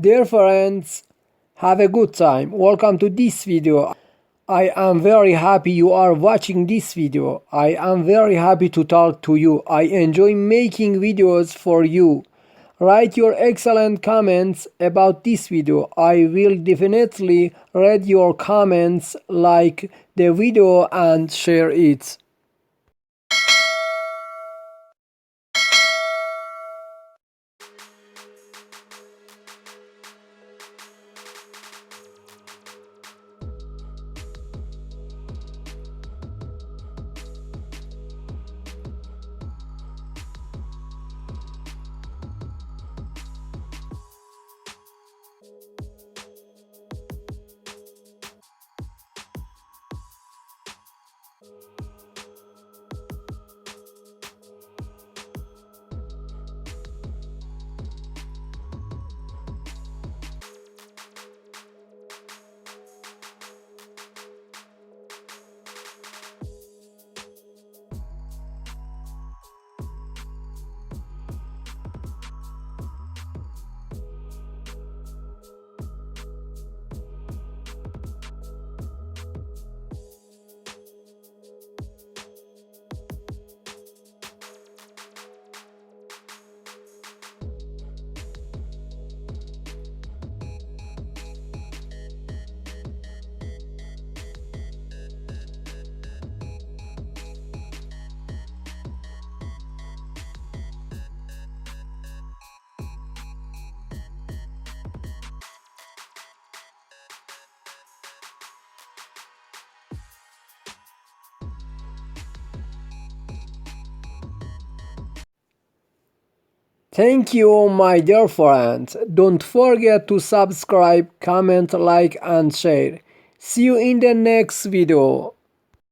Dear friends, have a good time. Welcome to this video. I am very happy you are watching this video. I am very happy to talk to you. I enjoy making videos for you. Write your excellent comments about this video. I will definitely read your comments, like the video and share it. Thank you, my dear friends. Don't forget to subscribe, comment, like and share. See you in the next video.